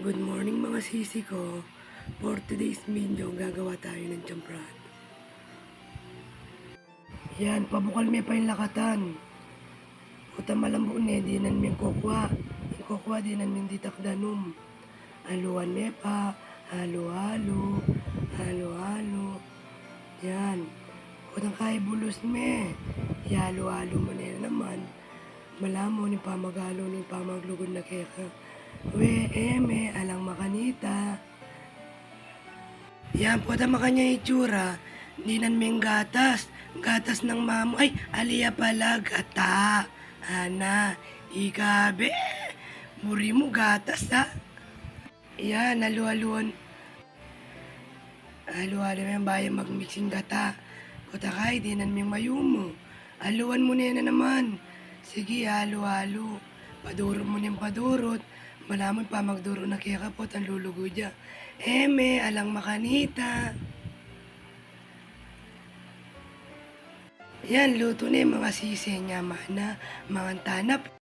Good morning mga sisi ko. For today's video, gagawa tayo ng champrado. Yan, pabukal may pa yung lakatan. Uta malambun dinan may kokwa. Yung kokwa dinan may ditakdanum. Haluan may pa, halo-halo, halo-halo. Yan. Utang kay bulos me. Halo-halo mo na naman. Malamo ni pamagalo ni pamaglugod na keka. We eme alang makanita. Yan po ta makanya itsura. Dinan ming gatas. Gatas ng mamo. Ay, aliya pala gata. Ana, ikabe. Muri mo gatas ha. Yan, halu-haluan. Halu-haluan yung bayan magmixing gata. Kutakay, dinan ming mayumo. Haluan mo na yan na naman. Sige, halo-halo. Padurot mo niyang padurot. Malamon pa magduro na kaya kapot ang lulugo dya. Eme, alang makanita. Yan, luto na yung mga sisi niya, mana, mga tanap.